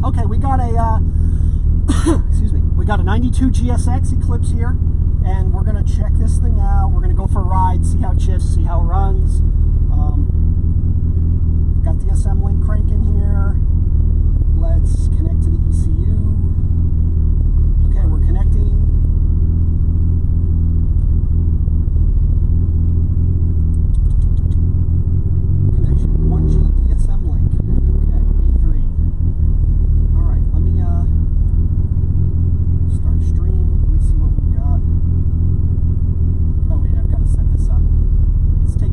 Okay, we got a excuse me. We got a '92 GSX Eclipse here, and we're gonna check this thing out. We're gonna go for a ride, see how it shifts, see how it runs. Got the SM link crank in here. Let's connect to the ECU. Okay, we're connecting. Connection 1G DSM link. Okay, V3. All right, let me start stream. Let me see what we got. Oh wait, I've got to set this up. Let's take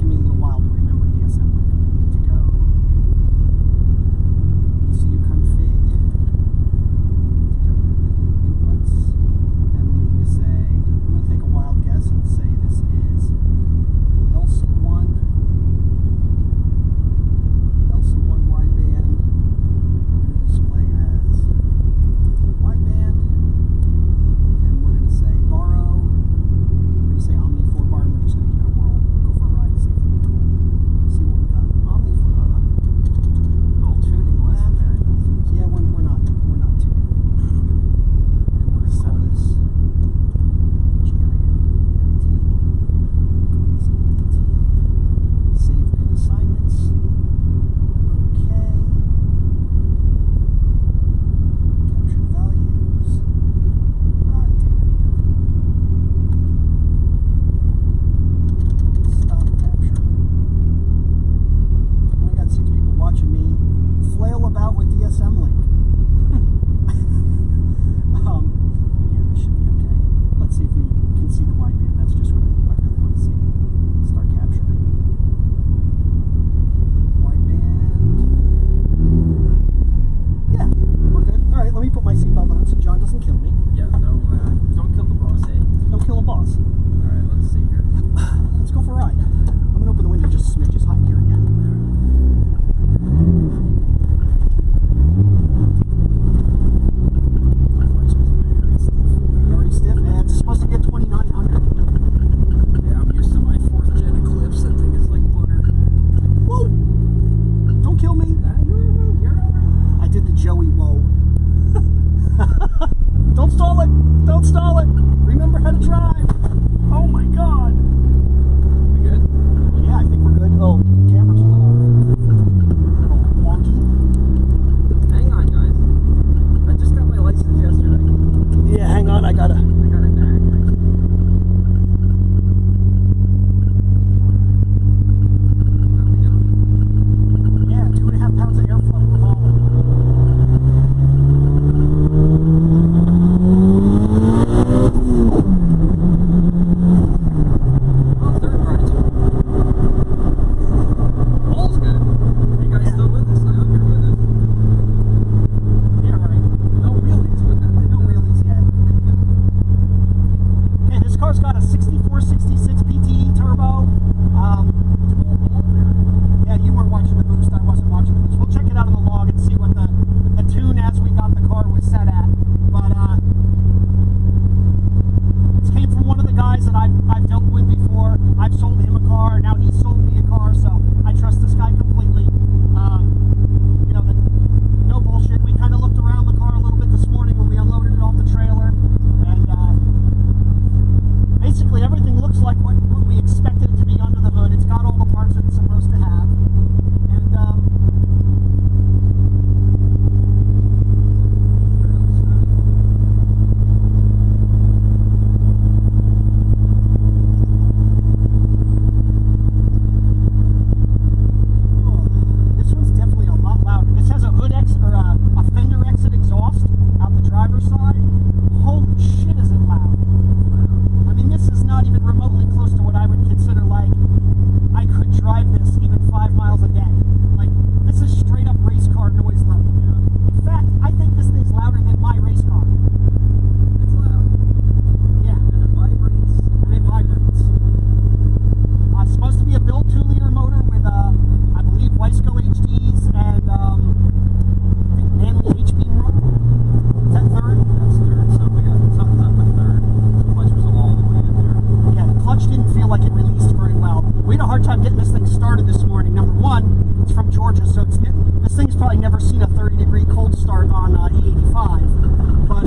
getting this thing started this morning. Number one, it's from Georgia, so this thing's probably never seen a 30-degree cold start on E85. But,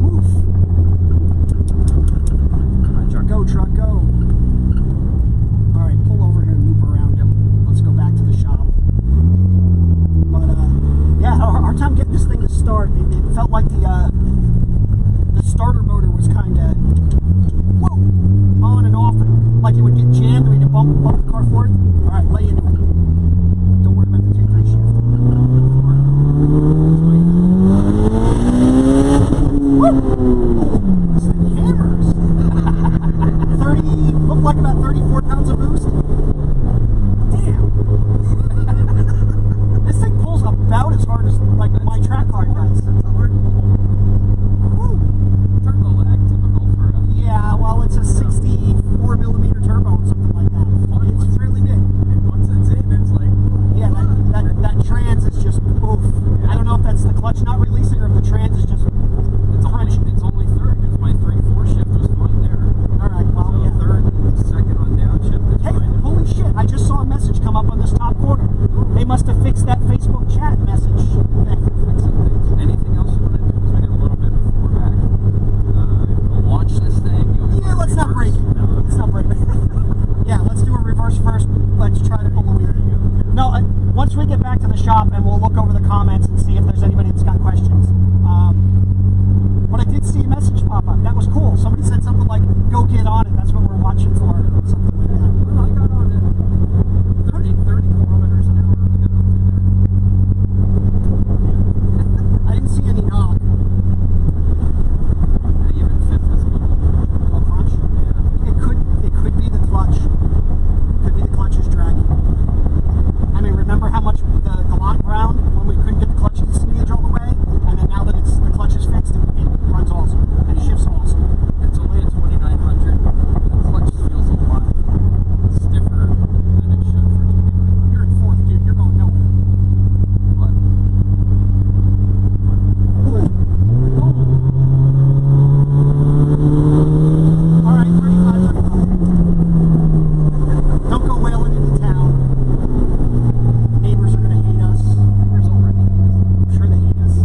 woof. Go, truck, go. All right, pull over here and loop around. Let's go back to the shop. But, yeah, our time getting this thing to start, it felt like the starter motor was kind of, whoa, on and off, and like it would get jammed and we had to bump the car forward. All right, lay into it. Don't worry about the 2-3 shift. Woo! This thing hammers. 30, looked like about 34 pounds of boost. Damn. This thing pulls about as hard as like my track car does. Turbo lag, typical for a... Yeah, well, it's a 64 millimeter turbo or something like that. It's really big. And once it's in, it's like... Yeah, that trans is just oof. I don't know if that's the clutch not releasing or if the trans is just It's only third, because my 3-4 shift was fine there. Alright, well, So yeah. third, second on downshift is Hey, fine. holy shit, I just saw a message come up on this top corner. They must have fixed that Facebook chat message. Anything else you want to do? Because we got a little bit before we're back. We'll launch this thing. Yeah, let's not break it. No. Let's not break it. Yeah, let's do a reverse first. Let's try to pull a wheel. No, once we get back to the shop and we'll look over the comments and see if there's anybody that's got questions. But I did see a message pop up. That was cool. Somebody said something like, go get on it. That's what we're watching for. Something like that. Well, I got on it. 30 kilometers an hour. We got up there. I didn't see any knock. Even fifth is a little... Oh, clutch? Yeah. It could be the clutch. Could be the clutch is dragging. I mean, remember how much the Galant ground when we couldn't get the clutch to smidge all the way? And then now that the clutch is fixed, it runs awesome. And shifts awesome. It's only a 2900. The clutch feels a lot stiffer than it should for 2900. You're in fourth gear. You're going nowhere. But... All right, 35. Don't go wailing into town. Neighbors are going to hate us. Neighbors already. I'm sure they hate us.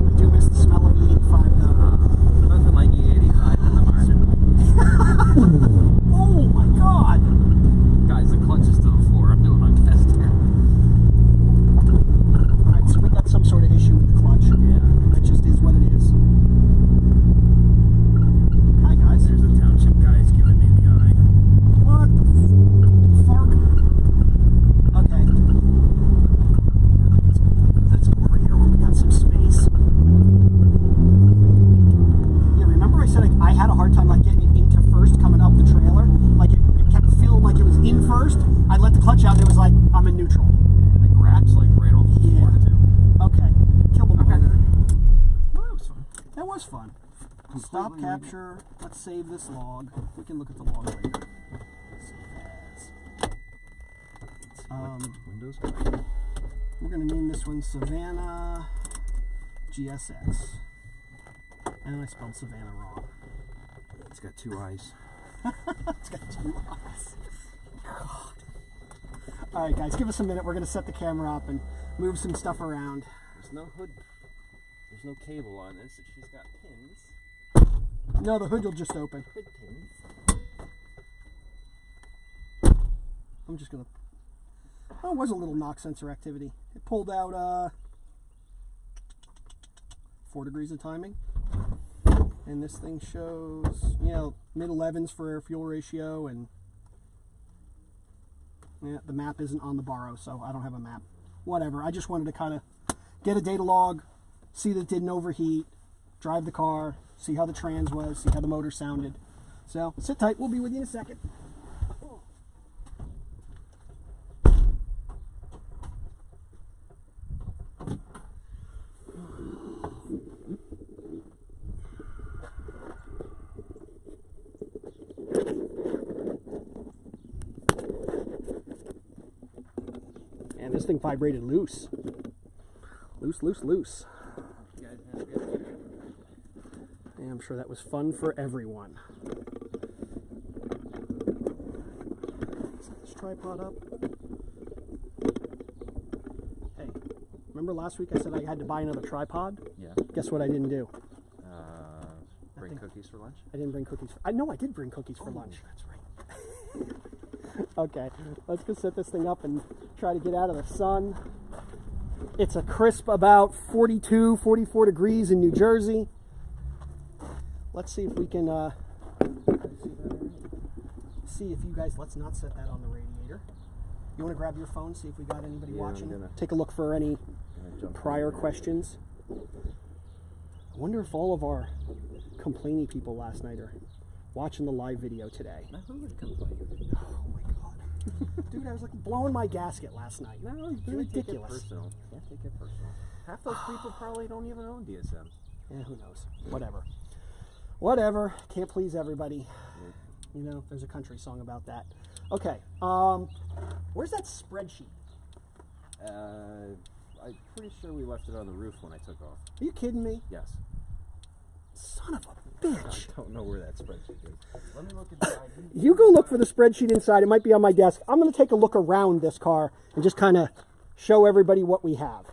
I do miss the smell of E85 though. Nothing like E85 in the margin. Oh my god! Guys, the clutch is to the floor. I'm doing my best here. Alright, so we got some sort of issue with the clutch. Yeah. That just is what it is. Hi guys. There's a township guy who's giving me the eye. What the fuck? Okay. Let's go over here where we got some space. Yeah, remember I said I had a hard time like getting it into first coming up the trailer? Like it kept feeling like it was in first. I let the clutch out and it was like, I'm in neutral. And it grabs like right off the floor too. Okay. Kill the motor. Well, that was fun. That was fun. Stop capture. Let's save this log. We can look at the log later. Save as. Windows. We're going to name this one Savannah GSX. And I spelled Savannah wrong. It's got 2 eyes. It's got 2 eyes. God. Alright guys, give us a minute. We're going to set the camera up and move some stuff around. There's no hood. There's no cable on this. She's got pins. No, the hood will just open. Hood pins. I'm just going to... Oh, it was a little knock sensor activity. It pulled out 4 degrees of timing. And this thing shows, you know, mid-11s for air fuel ratio, and yeah, the map isn't on the borrow, so I don't have a map. Whatever, I just wanted to kind of get a data log, see that it didn't overheat, drive the car, see how the trans was, see how the motor sounded. So, sit tight, we'll be with you in a second. And this thing vibrated loose. Loose, loose, loose. And I'm sure that was fun for everyone. tripod up? Hey, remember last week I said I had to buy another tripod? Yeah. Guess what I didn't do? Bring cookies for lunch? I didn't bring cookies. I know I did bring cookies for lunch. That's right. Okay, let's go set this thing up and try to get out of the sun. It's a crisp about 42, 44 degrees in New Jersey. Let's see if we can see if you guys, let's not set that on the radiator. You want to grab your phone, see if we got anybody watching? Take a look for any prior questions. I wonder if all of our complaining people last night are watching the live video today. Now, who would complain? Oh my god. Dude, I was like blowing my gasket last night. No, you can't ridiculous. take it personal. Can't take it personal. Half those people probably don't even own DSM. Yeah, who knows? Whatever. Whatever. Can't please everybody. You know, there's a country song about that. Okay. Where's that spreadsheet? I'm pretty sure we left it on the roof when I took off. Are you kidding me? Yes. Son of a bitch. I don't know where that spreadsheet is. Let me look at the ID. You go look for the spreadsheet inside. It might be on my desk. I'm going to take a look around this car and just kind of show everybody what we have.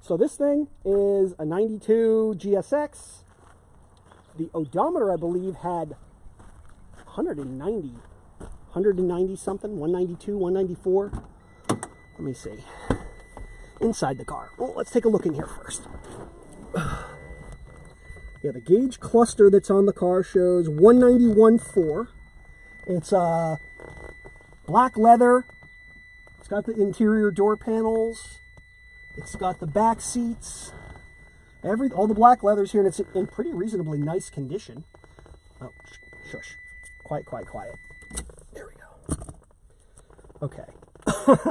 So this thing is a 92 GSX. The odometer, I believe, had 190 something, 192, 194. Let me see. Inside the car. Well, let's take a look in here first. Yeah, the gauge cluster that's on the car shows 191.4. It's black leather. It's got the interior door panels. It's got the back seats. All the black leather's here, and it's in pretty reasonably nice condition. Oh, shush. Quiet, quiet, quiet. There we go. Okay.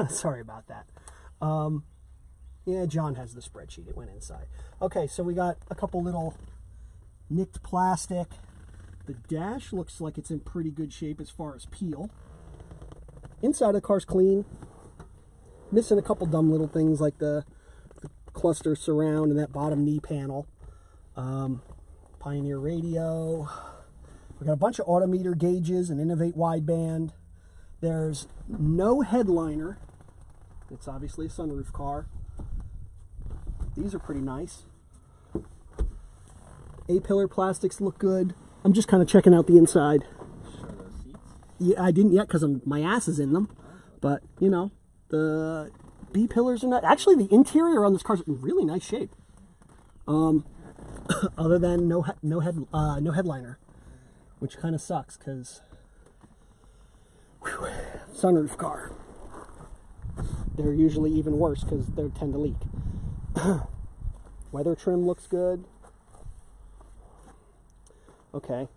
Sorry about that. Yeah, John has the spreadsheet. It went inside. Okay, so we got a couple little nicked plastic. The dash looks like it's in pretty good shape as far as peel. Inside of the car's clean. Missing a couple dumb little things like the cluster surround and that bottom knee panel. Pioneer radio. We got a bunch of autometer gauges and Innovate wideband. There's no headliner. It's obviously a sunroof car. These are pretty nice. A-pillar plastics look good. I'm just kind of checking out the inside. Show those seats? Yeah, I didn't yet because my ass is in them. But, you know, the B-pillars are not... Actually, the interior on this car is in really nice shape. Other than no headliner, which kind of sucks because sunroof car. They're usually even worse because they tend to leak. Weather trim looks good. Okay.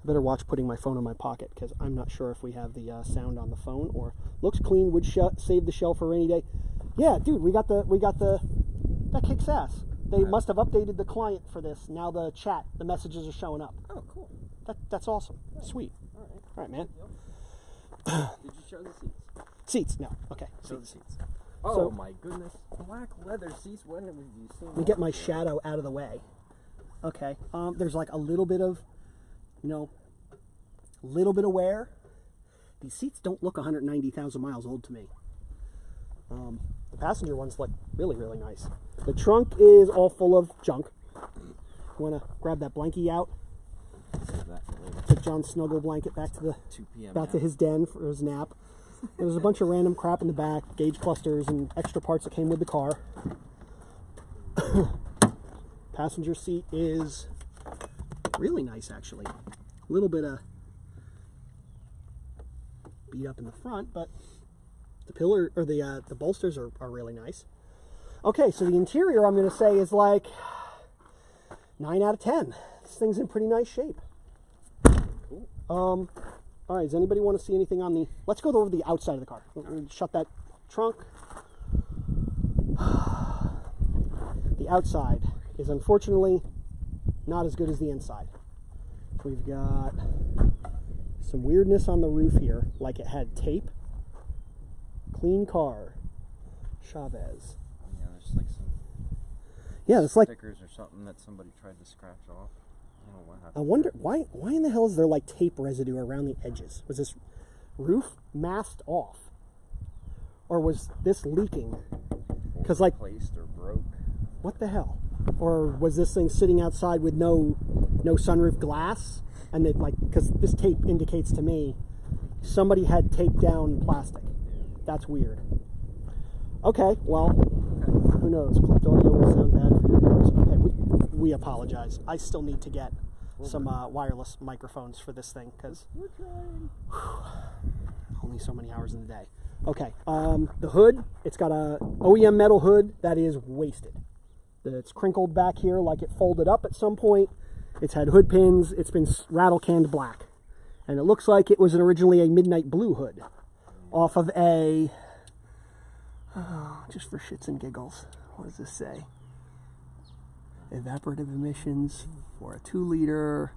Better watch putting my phone in my pocket because I'm not sure if we have the sound on the phone or looks clean. Would save the shell for a rainy day. Yeah, dude, we got the that kicks ass. They must have updated the client for this. Now the messages are showing up. Oh, cool. That's awesome. Sweet. All right, man. Yep. Did you show the seats? Seats? No. Okay. Show the Seats. seats. Oh So- my goodness. Black leather seats. When have you seen Let me get my shadow out of the way. Okay. There's like a little bit of, wear. These seats don't look 190,000 miles old to me. The passenger ones look really, really nice. The trunk is all full of junk. You want to grab that blankie out? Take John's snuggle blanket back to 2 p.m. back to his den for his nap. There's a bunch of random crap in the back, gauge clusters and extra parts that came with the car. Passenger seat is really nice, actually. A little bit of beat up in the front, but the pillar or the bolsters are really nice. Okay, so the interior I'm going to say is like 9 out of 10. This thing's in pretty nice shape. Cool. All right, does anybody want to see anything on the... Let's go over the outside of the car. Shut that trunk. The outside is unfortunately not as good as the inside. We've got some weirdness on the roof here, like it had tape. Clean car. Chavez. Yeah, there's like some Yeah, it's like... stickers or something that somebody tried to scratch off. I don't know what happened. I wonder, why in the hell is there like tape residue around the edges? Was this roof mast off? Or was this leaking? Because like, Replaced or broke. what the hell? Or was this thing sitting outside with no sunroof glass? And it like, because this tape indicates to me somebody had taped down plastic. That's weird. Okay, well, who knows? Clipped audio will sound bad for your ears. Okay, we apologize. I still need to get some wireless microphones for this thing because only so many hours in the day. Okay, the hood, it's got a OEM metal hood that is wasted. It's crinkled back here like it folded up at some point. It's had hood pins. It's been rattle canned black. And it looks like it was originally a midnight blue hood off of a, just for shits and giggles, what does this say? Evaporative emissions for a 2-liter,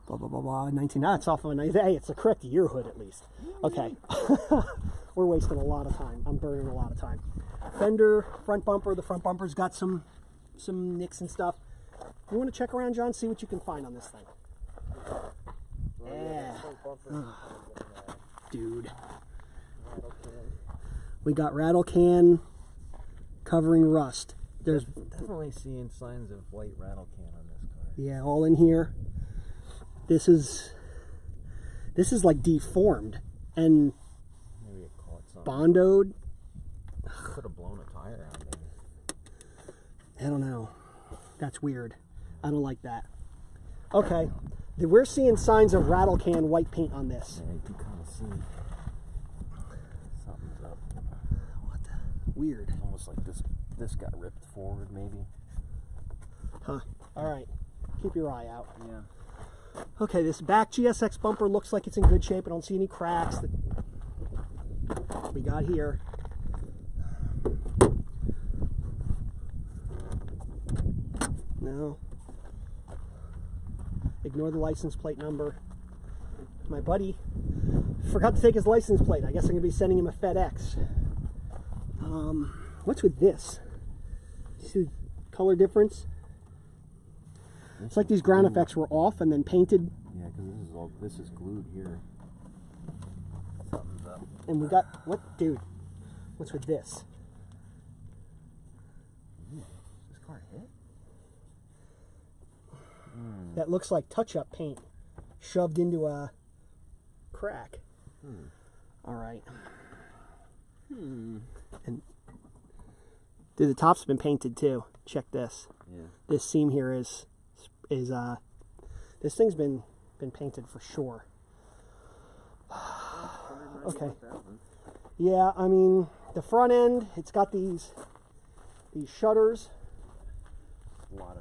blah, blah, blah, blah, 19, it's off of a 19, hey, it's the correct year hood at least. Okay, we're wasting a lot of time. I'm burning a lot of time. Fender, front bumper, the front bumper's got some nicks and stuff. You want to check around, John, see what you can find on this thing. Yeah. Dude. We got rattle can covering rust. There's Definitely seeing signs of white rattle can on this car. yeah, all in here. This is like deformed and Maybe it caught something. bondoed. Could have blown a tire out maybe. I don't know. That's weird. I don't like that. Okay. We're seeing signs of rattle can white paint on this. Yeah, you can kind of see something's up. What the? Weird. Almost like this got ripped forward maybe. Huh. All right. Keep your eye out. Yeah. Okay, this back GSX bumper looks like it's in good shape. I don't see any cracks that we got here. No. Ignore the license plate number. My buddy forgot to take his license plate. I guess I'm going to be sending him a FedEx. What's with this? See the color difference? It's like these ground effects were off and then painted. Yeah, because this is glued here. Something's up. And we got, what, dude? What's with this? Is this car hit? That looks like touch-up paint shoved into a crack. All right. And dude, the top's been painted too. Check this. Yeah. This seam here is this thing's been painted for sure. Okay. Yeah, I mean the front end, it's got these shutters. A lot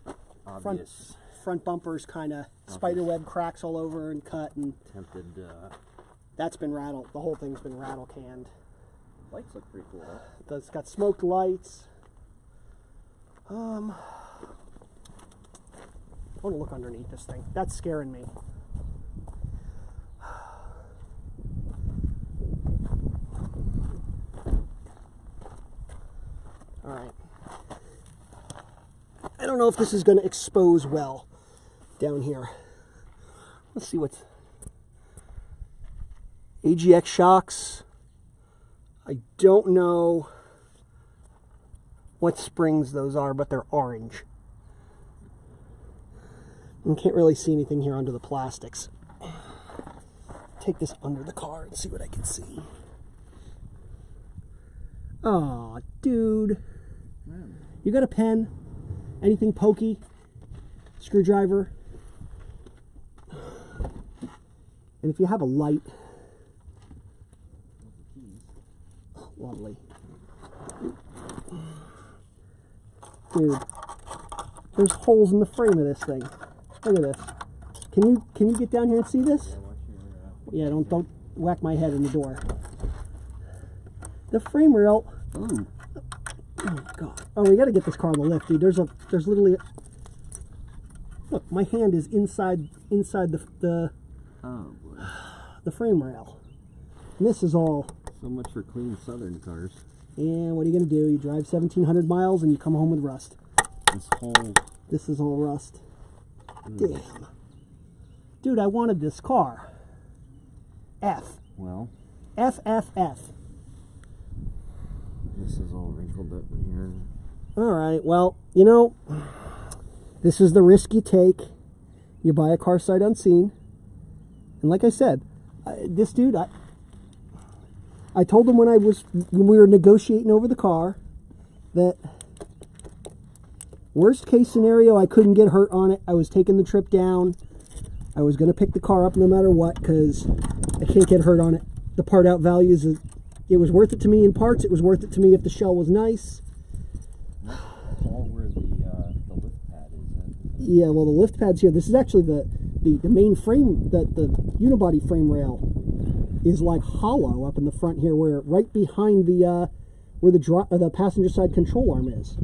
of obvious Front bumper's kind of spiderweb cracks all over and cut, and attempted. that's been rattled. The whole thing's been rattle canned. Lights look pretty cool, though. It's got smoked lights. I want to look underneath this thing. That's scaring me. All right. I don't know if this is going to expose well down here. Let's see what's... AGX shocks. I don't know what springs those are, but they're orange. You can't really see anything here under the plastics. Take this under the car and see what I can see. Aw, dude. You got a pen? Anything pokey? Screwdriver? And if you have a light... Lovely. Dude, there's holes in the frame of this thing. Look at this. Can you get down here and see this? Yeah, don't whack my head in the door. The frame rail. Ooh. Oh god. Oh, we got to get this car on the lift, dude. There's literally. Look, my hand is inside the Oh boy. the frame rail. And this is all. So much for clean southern cars. And what are you gonna do? You drive 1,700 miles and you come home with rust. This is all rust. Damn. Dude, I wanted this car. F. Well, F, F, F. this is all wrinkled up in here. All right, well, you know, this is the risk you take. You buy a car sight unseen. And like I said, this dude, I told him when we were negotiating over the car that worst case scenario, I couldn't get hurt on it. I was taking the trip down. I was going to pick the car up no matter what because I can't get hurt on it. The part out values, it was worth it to me in parts. It was worth it to me if the shell was nice. All where the lift pad is. Yeah, well, the lift pad's here. This is actually the main frame, the unibody frame rail is like hollow up in the front here, where right behind the where the passenger side control arm is.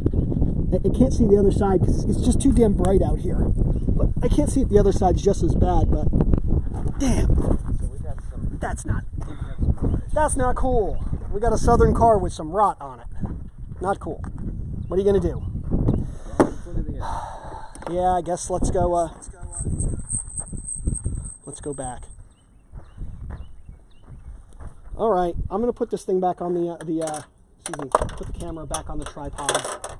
I can't see the other side because it's just too damn bright out here. But I can't see if the other side's just as bad. But damn, So we got some. that's not cool. We got a Southern car with some rot on it. Not cool. What are you gonna do? Look at the Yeah, I guess let's go. Let's go back. All right, I'm gonna put this thing back on excuse me, put the camera back on the tripod.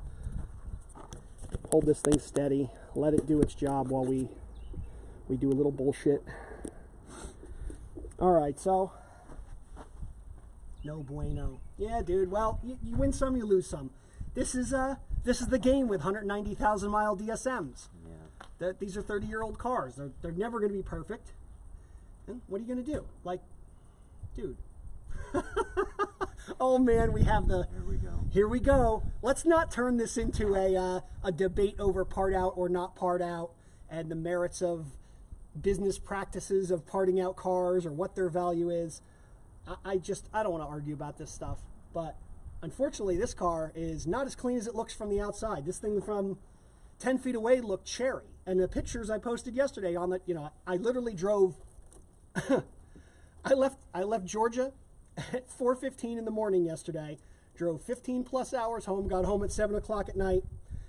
Hold this thing steady. Let it do its job while we do a little bullshit. All right, so no bueno. Yeah, dude. Well, you win some, you lose some. This is the game with 190,000 mile DSMs. Yeah. These are 30-year-old cars. They're never going to be perfect. And what are you going to do? Like, dude. Oh man, we have the. Here we go. Here we go. Let's not turn this into a debate over part out or not part out, and the merits of business practices of parting out cars or what their value is. I don't want to argue about this stuff, but unfortunately, this car is not as clean as it looks from the outside. This thing from 10 feet away looked cherry, and the pictures I posted yesterday on the, I literally drove. I left Georgia at 4:15 in the morning yesterday, drove 15 plus hours home, got home at 7 o'clock at night,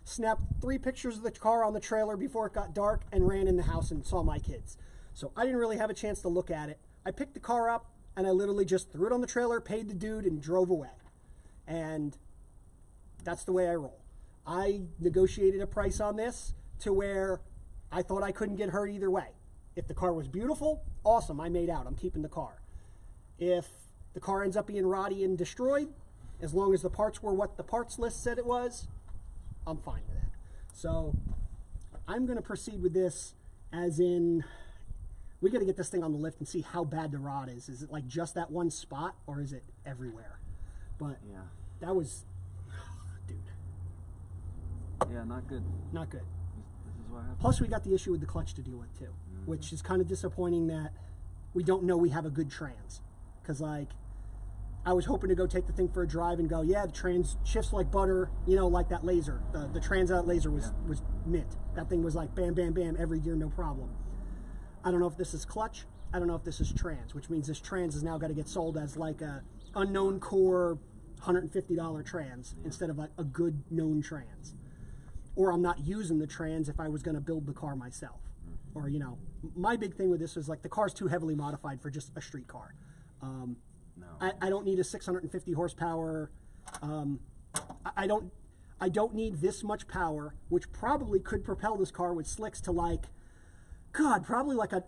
snapped 3 pictures of the car on the trailer before it got dark, and ran in the house and saw my kids. So I didn't really have a chance to look at it. I picked the car up and I literally just threw it on the trailer, paid the dude, and drove away. And that's the way I roll. I negotiated a price on this to where I thought I couldn't get hurt either way. If the car was beautiful, awesome, I made out, I'm keeping the car. If the car ends up being rotty and destroyed, as long as the parts were what the parts list said it was, I'm fine with it. So I'm going to proceed with this as in, we got to get this thing on the lift and see how bad the rot is. Is it like just that one spot or is it everywhere? But Yeah. that was, dude, Yeah, not good. not good. This is what happened. Plus we got the issue with the clutch to deal with too, which is kind of disappointing that we don't know we have a good trans. Because like, I was hoping to go take the thing for a drive and go, yeah, the trans shifts like butter, like that laser. The trans out laser was mint. That thing was like bam, bam, bam every year, no problem. I don't know if this is clutch. I don't know if this is trans, which means this trans has now got to get sold as like a unknown core $150 trans instead of like a good known trans. Or I'm not using the trans if I was going to build the car myself. Or, my big thing with this is like the car's too heavily modified for just a street car. No. I don't need a 650 horsepower. I don't need this much power, which probably could propel this car with slicks to like, God, probably like a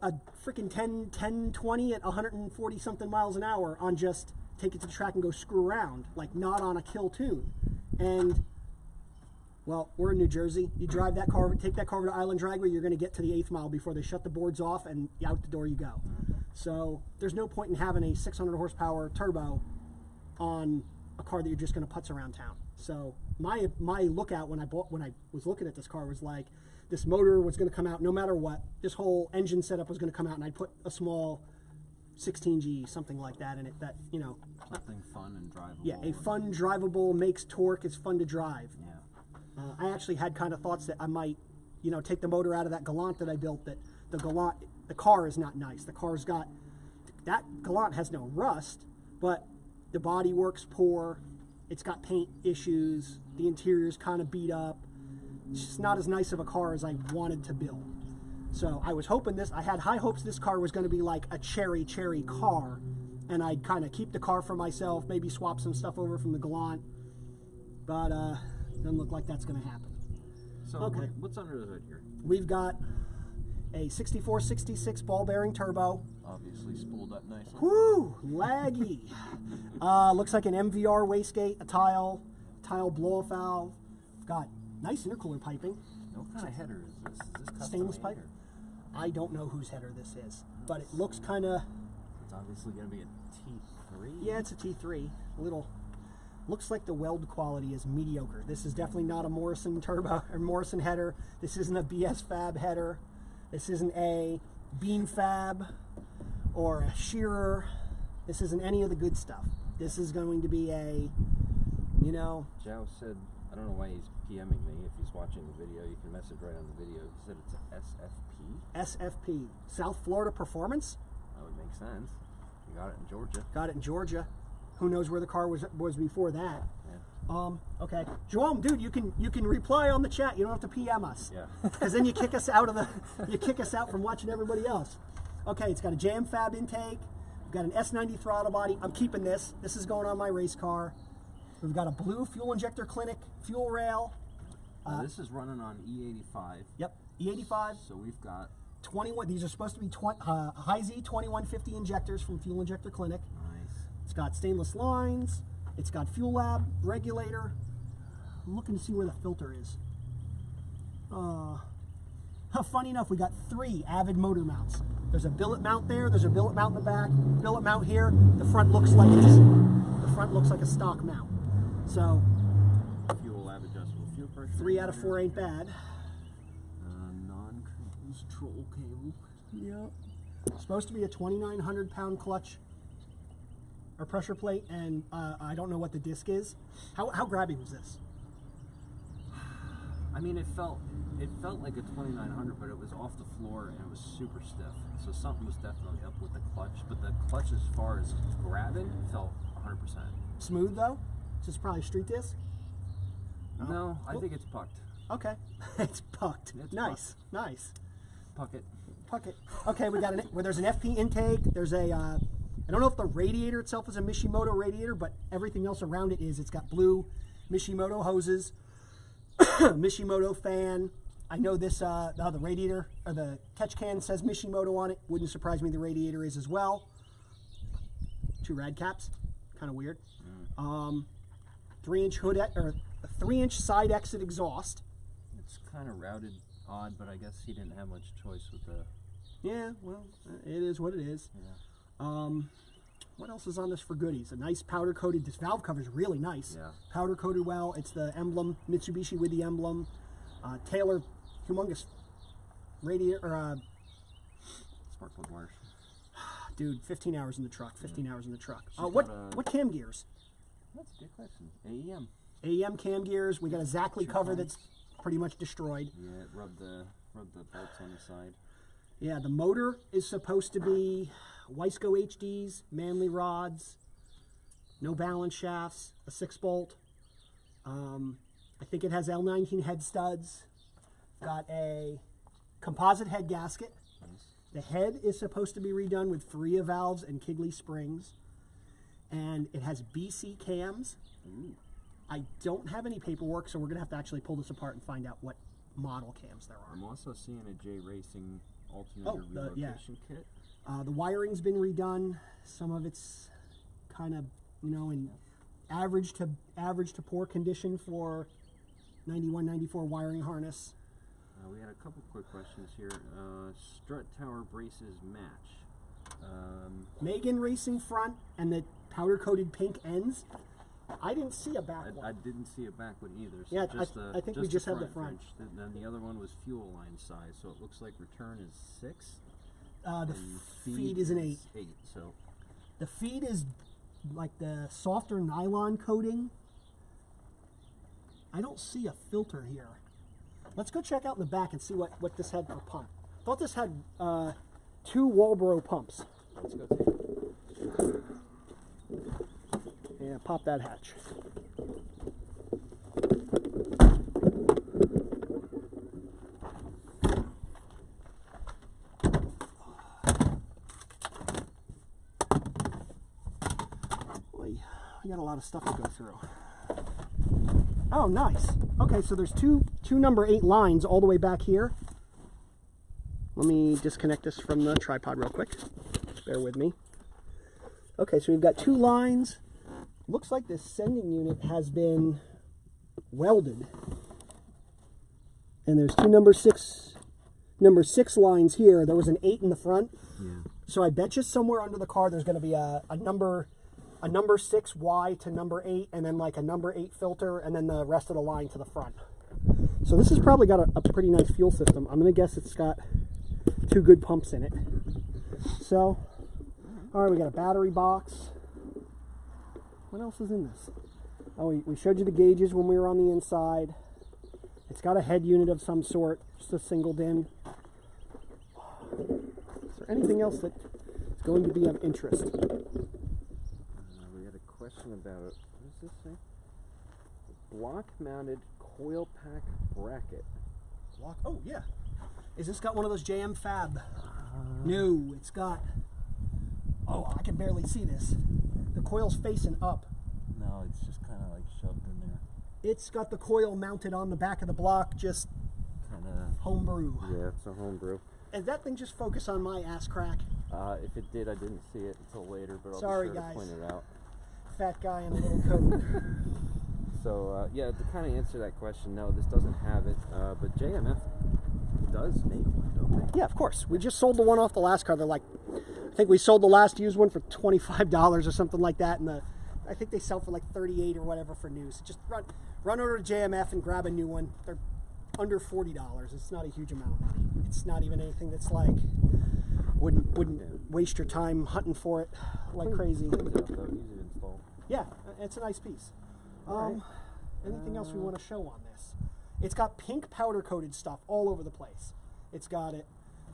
freaking 10, 20 at 140 something miles an hour on just take it to the track and go screw around, like not on a kill tune. And well, we're in New Jersey. You drive that car, take that car over to Island Dragway, you're going to get to the 8th mile before they shut the boards off and out the door you go. So there's no point in having a 600 horsepower turbo on a car that you're just going to putz around town. So my lookout when I was looking at this car was like, this motor was going to come out no matter what. This whole engine setup was going to come out, and I'd put a small 16G, something like that in it. That Something fun and drivable. yeah, a fun, drivable, makes torque, is fun to drive. Yeah. I actually had kind of thoughts that I might, take the motor out of that Galant that I built. That the car is not nice. The car's got, that Galant has no rust, but the body works poor. It's got paint issues. The interior's kind of beat up. It's just not as nice of a car as I wanted to build. So I was hoping I had high hopes this car was going to be like a cherry car, and I'd kind of keep the car for myself, maybe swap some stuff over from the Galant, but doesn't look like that's going to happen. So okay. What's under the hood here? We've got a 6466 ball bearing turbo. Obviously spooled up nicely. Whoo, laggy. Looks like an MVR wastegate, a tile blow-off valve. Got nice intercooler piping. What kind of header is this? Is this custom Stainless made, pipe. or? I don't know whose header this is, but it looks kind of. It's obviously going to be a T3. Yeah, it's a T3. Looks like the weld quality is mediocre. This is definitely not a Morrison turbo or Morrison header. This isn't a BS Fab header. This isn't a Beam Fab or a Shearer. This isn't any of the good stuff. This is going to be a, Joe said, I don't know why he's PMing me. If he's watching the video, you can message right on the video. He said it's an SFP. SFP, South Florida Performance. That would make sense. You got it in Georgia. Got it in Georgia. Who knows where the car was before that? Yeah. Okay, Jerome, dude, you can reply on the chat. You don't have to PM us. Yeah. Because then you kick us out from watching everybody else. Okay, it's got a Jam Fab intake. We've got an S90 throttle body. I'm keeping this. This is going on my race car. We've got a blue fuel injector clinic fuel rail. This is running on E85. Yep, E85. So we've got 21. These are supposed to be high Z 2150 injectors from Fuel Injector Clinic. nice. It's got stainless lines. It's got fuel lab regulator. I'm looking to see where the filter is. Funny enough, we got 3 Avid motor mounts. There's a billet mount there. There's a billet mount in the back. Billet mount here. The front looks like a stock mount. So Fuel lab adjustable fuel pressure. 3 out of 4 ain't bad. Non-cruise troll cable. Yep. Supposed to be a 2,900 pound clutch or pressure plate, and I don't know what the disc is. How grabby was this? I mean, it felt like a 2900, but it was off the floor and it was super stiff. So something was definitely up with the clutch. But the clutch, as far as grabbing, felt 100%. Smooth though? This is probably street disc. No, I think it's pucked. Okay, it's pucked. It's nice. Puck it. Puck it. Okay, we got where there's an FP intake. There's a I don't know if the radiator itself is a Mishimoto radiator, but everything else around it is. It's got blue Mishimoto hoses, Mishimoto fan. I know this, the radiator, or the catch can says Mishimoto on it. Wouldn't surprise me the radiator is as well. 2 rad caps, kind of weird. 3-inch hood, or a 3-inch side exit exhaust. It's kind of routed odd, but I guess he didn't have much choice with the... Yeah, well, it is what it is. Yeah. What else is on this for goodies? A nice powder coated, this valve cover is really nice. Yeah. Powder coated well. It's the emblem, Mitsubishi with the emblem. Taylor, humongous radiator, or Spark plug wires. dude, 15 hours in the truck, 15 hours in the truck. She's What cam gears? That's a good question. AEM. AEM cam gears. We got a Zackley cover that's pretty much destroyed. Yeah, it rubbed the bolts on the side. Yeah, the motor is supposed to be Wiseco HDs, Manley rods, no balance shafts, a 6-bolt. I think it has L19 head studs. Got a composite head gasket. Nice. The head is supposed to be redone with Faria valves and Kigley springs. And it has BC cams. Ooh. I don't have any paperwork, so we're going to have to actually pull this apart and find out what model cams there are. I'm also seeing a J Racing alternator relocation kit. The wiring's been redone. Some of it's kind of, in average to poor condition for 91, 94 wiring harness. We had a couple quick questions here. Strut tower braces match. Megan Racing front and the powder coated pink ends. I didn't see a back one. I didn't see a back one either. So Yeah, just I think we just have the front. Then the other one was fuel line size, so it looks like return is 6. The and feed is an 8. 8. So The feed is like the softer nylon coating. I don't see a filter here. Let's go check out in the back and see what this had for pump. I thought this had 2 Walbro pumps. let's go take it. Yeah, pop that hatch. we got a lot of stuff to go through. Oh, nice. Okay, so there's two number 8 lines all the way back here. Let me disconnect this from the tripod real quick. Bear with me. Okay, so we've got 2 lines. Looks like this sending unit has been welded. And there's 2 number 6 lines here. There was an 8 in the front. Yeah. So I bet you somewhere under the car there's going to be a number 6 Y to number 8, and then like a number 8 filter, and then the rest of the line to the front. So this has probably got a pretty nice fuel system. I'm going to guess it's got 2 good pumps in it. So, all right, we got a battery box. What else is in this? Oh, we showed you the gauges when we were on the inside. It's got a head unit of some sort, just a single DIN. Is there anything else that is going to be of interest? We had a question about, what does this say? Block-mounted coil pack bracket. Block? Oh, yeah. Is this got one of those JM Fab? No, it's got... Oh, I can barely see this. The coil's facing up. No, it's just kind of like shoved in there. It's got the coil mounted on the back of the block, just Kind of. homebrew. Yeah, it's a homebrew. Is that thing just focus on my ass crack? If it did, I didn't see it until later, but I'll Sorry, be sure guys. to point it out. Fat guy in a little coat. So, yeah, to kind of answer that question, no, this doesn't have it, but JMF does make one, don't they? Yeah, of course. We just sold the one off the last car. They're like, I think we sold the last used one for $25 or something like that, and I think they sell for like $38 or whatever for new. So just run over to JMF and grab a new one. They're under $40. It's not a huge amount of money. It's not even anything that's like wouldn't waste your time hunting for it like crazy. Easy to install. Yeah, it's a nice piece. Right. Anything else we want to show on this? It's got pink powder coated stuff all over the place. It's got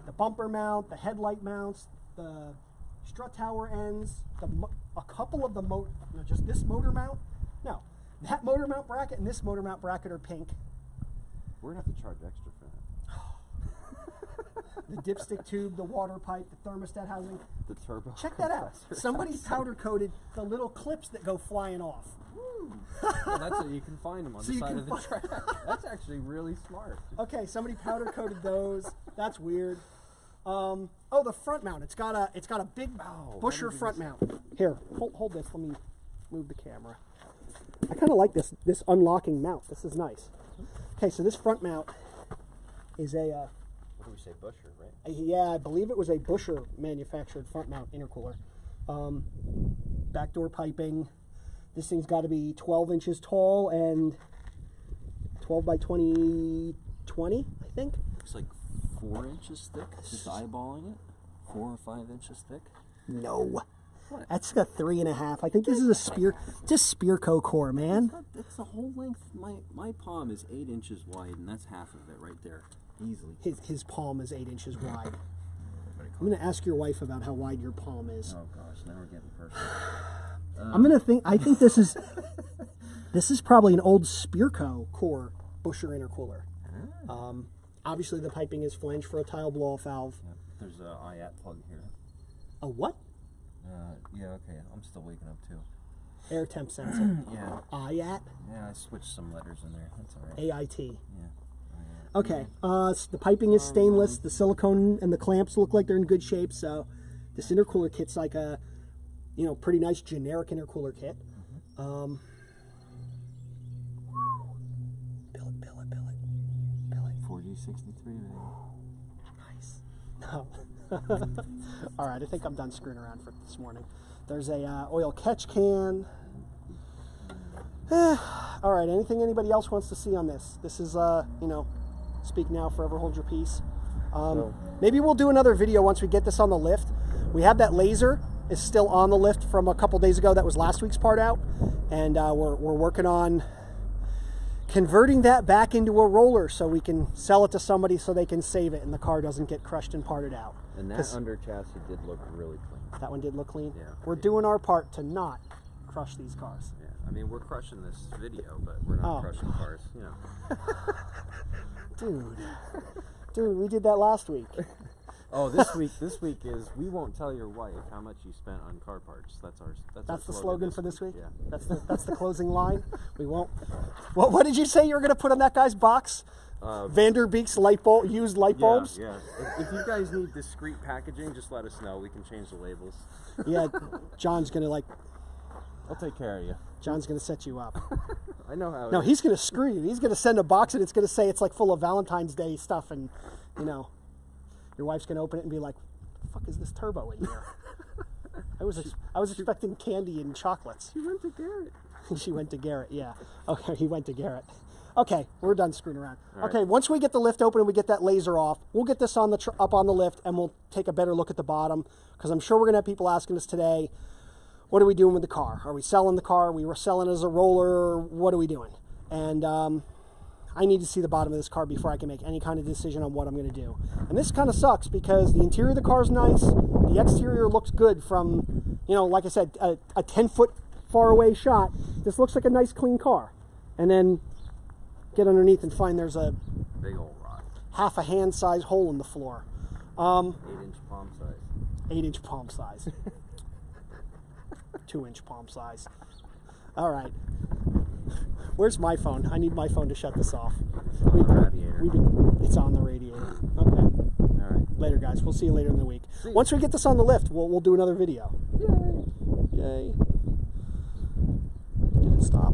the bumper mount, the headlight mounts, the strut tower ends, a couple of the just this motor mount. No, that motor mount bracket and this motor mount bracket are pink. We're going to have to charge extra for that. The dipstick tube, the water pipe, the thermostat housing. The turbo. Check that out. compressor. Somebody powder coated the little clips that go flying off. Well, that's it. You can find them on So the you side can of the track. That's actually really smart. Okay, somebody powder coated those. That's weird. Oh, the front mount. It's got a big busher front mount. Here, hold this. Let me move the camera. I kind of like this unlocking mount. This is nice. Okay, so this front mount is a What do we say, Busher, right? yeah, I believe it was a Busher manufactured front mount intercooler. Backdoor piping. This thing's got to be 12 inches tall and 12 by 20, I think. It's like 4 inches thick. Just eyeballing it. 4 or 5 inches thick. No. What? That's a 3.5. I think this is a Spearco core, man. That's the whole length. My palm is 8 inches wide, and that's half of it right there, easily. His palm is 8 inches wide. I'm going to ask your wife about how wide your palm is. Oh gosh, now we're getting personal. I think this is probably an old Spearco core busher intercooler. Obviously the piping is flange for a tile blow-off valve. Yeah, there's a IAT plug here. A what? Yeah, okay. I'm still waking up too. Air temp sensor. Yeah. IAT? Yeah, I switched some letters in there. That's all right. AIT. Yeah. Okay. The piping is stainless. The silicone and the clamps look like they're in good shape. So this intercooler kit's like a, pretty nice generic intercooler kit. Bill it. 4G63. Nice. No. All right, I think I'm done screwing around for this morning. There's a oil catch can. All right, anything anybody else wants to see on this? This is, speak now, forever hold your peace. Maybe we'll do another video once we get this on the lift. We have that laser. It's still on the lift from a couple days ago. That was last week's part out. And we're working on converting that back into a roller so we can sell it to somebody so they can save it and the car doesn't get crushed and parted out. And that under chassis did look really clean. That one did look clean? Yeah. We're doing our part to not crush these cars. Yeah. I mean, we're crushing this video, but we're not crushing cars, Dude, we did that last week. Oh, this week is we won't tell your wife how much you spent on car parts. That's the slogan for this week? Yeah. That's the closing line. We won't. What did you say you were going to put on that guy's box? Vanderbeek's used light bulbs? Yeah. If you guys need discreet packaging, just let us know. We can change the labels. Yeah, John's going to I'll take care of you. John's going to set you up. I know how. No, he's going to screw you. He's going to send a box and it's going to say it's like full of Valentine's Day stuff, and your wife's going to open it and be like, "What the fuck is this turbo in here?" I was expecting candy and chocolates. She went to Garrett. She went to Garrett. Yeah. Okay, he went to Garrett. Okay, we're done screwing around. All right. Okay, once we get the lift open and we get that laser off, we'll get this on up on the lift and we'll take a better look at the bottom, because I'm sure we're going to have people asking us today, what are we doing with the car? Are we selling the car? Are we selling it as a roller? What are we doing? And I need to see the bottom of this car before I can make any kind of decision on what I'm going to do. And this kind of sucks because the interior of the car is nice. The exterior looks good from, like I said, a 10-foot far away shot. This looks like a nice, clean car. And then get underneath and find there's a big old rock. Half a hand size hole in the floor. 8-inch palm size. 8-inch palm size. 2-inch palm size. All right. Where's my phone? I need my phone to shut this off. It's on the radiator. It's on the radiator. Okay. All right. Later, guys. We'll see you later in the week. Once we get this on the lift, we'll do another video. Yay. Yay. Did it stop?